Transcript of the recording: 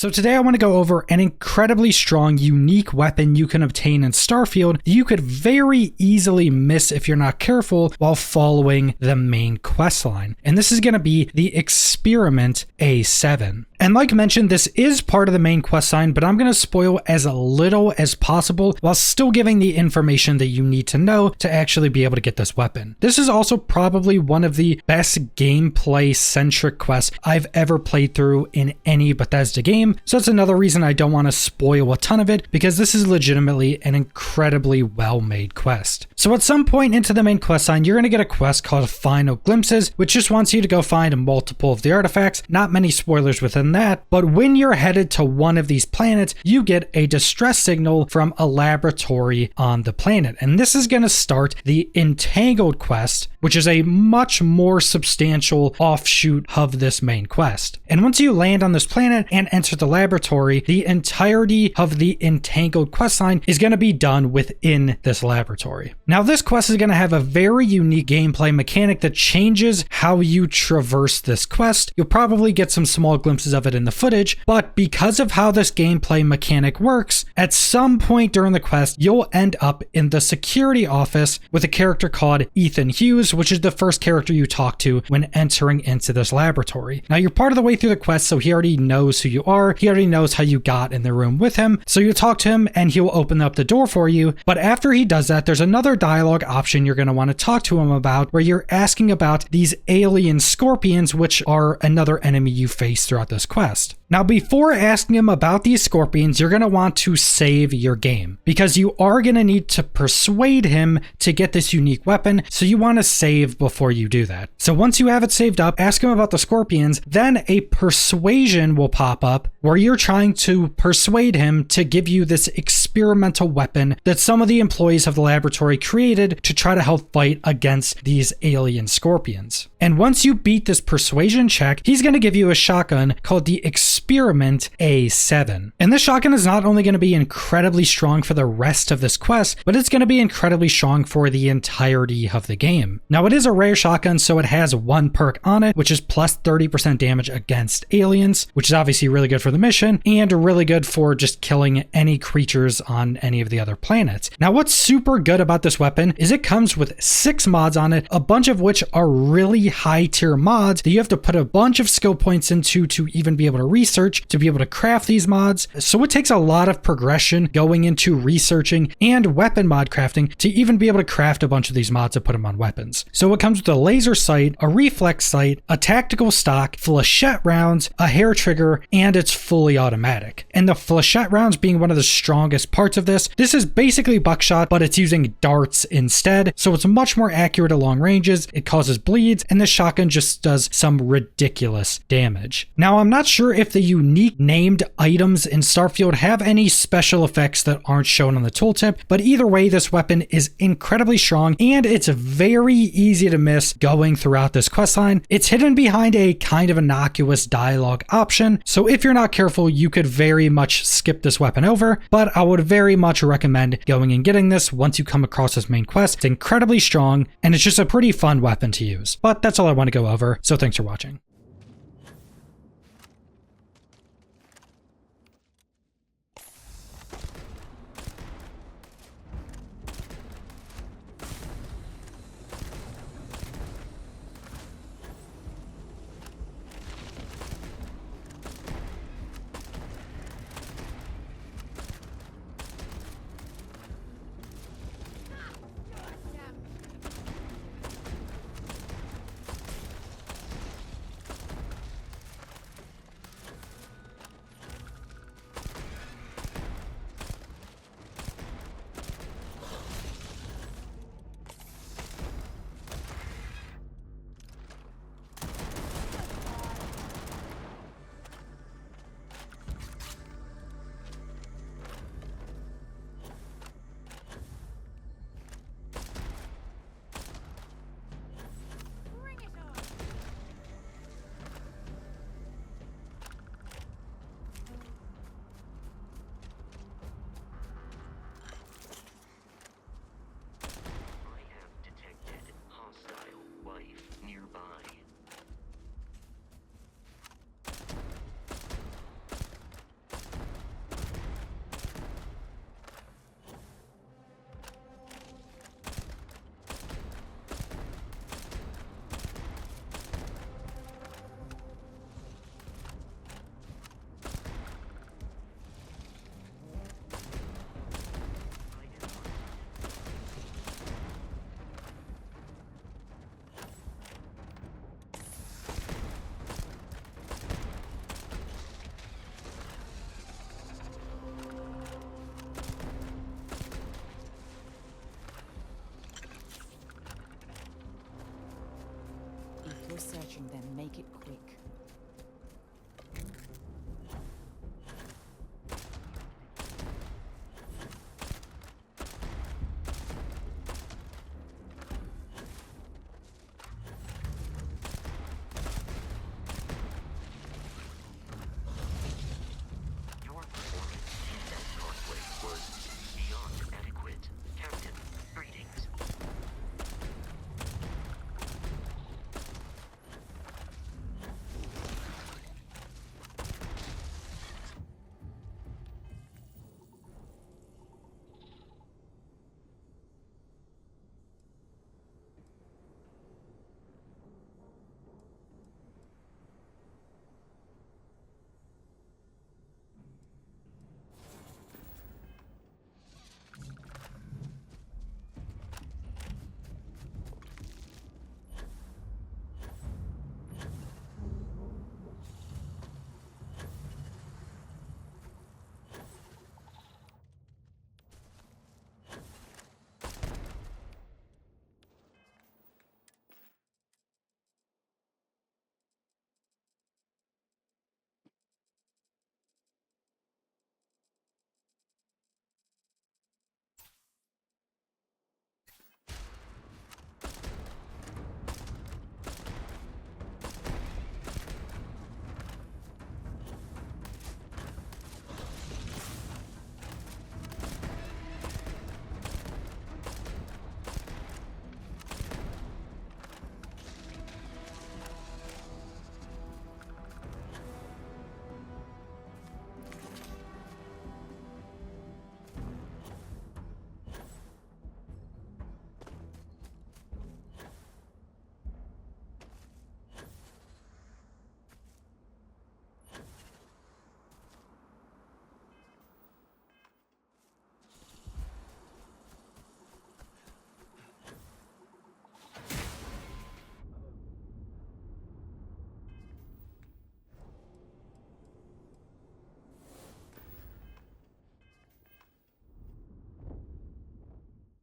So today I want to go over an incredibly strong, unique weapon you can obtain in Starfield that you could very easily miss if you're not careful while following the main quest line. And this is going to be the Experiment A-7. And like mentioned, this is part of the main quest line, but I'm going to spoil as little as possible while still giving the information that you need to know to actually be able to get this weapon. This is also probably one of the best gameplay-centric quests I've ever played through in any Bethesda game, so that's another reason I don't want to spoil a ton of it, because this is legitimately an incredibly well-made quest. So at some point into the main quest line, you're going to get a quest called Final Glimpses, which just wants you to go find multiple of the artifacts. Not many spoilers within that, but when you're headed to one of these planets, you get a distress signal from a laboratory on the planet. And this is going to start the Entangled quest, which is a much more substantial offshoot of this main quest. And once you land on this planet and enter the laboratory, the entirety of the Entangled questline is going to be done within this laboratory. Now, this quest is going to have a very unique gameplay mechanic that changes how you traverse this quest. You'll probably get some small glimpses of it in the footage, but because of how this gameplay mechanic works, at some point during the quest, you'll end up in the security office with a character called Ethan Hughes, which is the first character you talk to when entering into this laboratory. Now, you're part of the way through the quest, so he already knows who you are. He already knows how you got in the room with him. So you talk to him and he'll open up the door for you. But after he does that, there's another dialogue option you're going to want to talk to him about, where you're asking about these alien scorpions, which are another enemy you face throughout this quest. Now, before asking him about these scorpions, you're going to want to save your game, because you are going to need to persuade him to get this unique weapon, so you want to save before you do that. So once you have it saved up, ask him about the scorpions, then a persuasion will pop up where you're trying to persuade him to give you this experimental weapon that some of the employees of the laboratory created to try to help fight against these alien scorpions. And once you beat this persuasion check, he's going to give you a shotgun called the Experiment A-7. And this shotgun is not only going to be incredibly strong for the rest of this quest, but it's going to be incredibly strong for the entirety of the game. Now, it is a rare shotgun, so it has one perk on it, which is plus 30% damage against aliens, which is obviously really good for the mission and really good for just killing any creatures on any of the other planets. Now, what's super good about this weapon is it comes with 6 mods on it, a bunch of which are really high tier mods that you have to put a bunch of skill points into to even be able to research, to be able to craft these mods. So it takes a lot of progression going into researching and weapon mod crafting to even be able to craft a bunch of these mods to put them on weapons. So it comes with a laser sight, a reflex sight, a tactical stock, flechette rounds, a hair trigger, and it's fully automatic. And the flechette rounds being one of the strongest parts of this. This is basically buckshot, but it's using darts instead, so it's much more accurate at long ranges. It causes bleeds, and the shotgun just does some ridiculous damage. Now, I'm not sure if the unique named items in Starfield have any special effects that aren't shown on the tooltip, but either way, this weapon is incredibly strong, and it's very easy to miss going throughout this questline. It's hidden behind a kind of innocuous dialogue option, so if you're not careful, you could very much skip this weapon over, but I would very much recommend going and getting this once you come across this main quest. It's incredibly strong, and it's just a pretty fun weapon to use. But that's all I want to go over, so thanks for watching. approaching, then make it quick.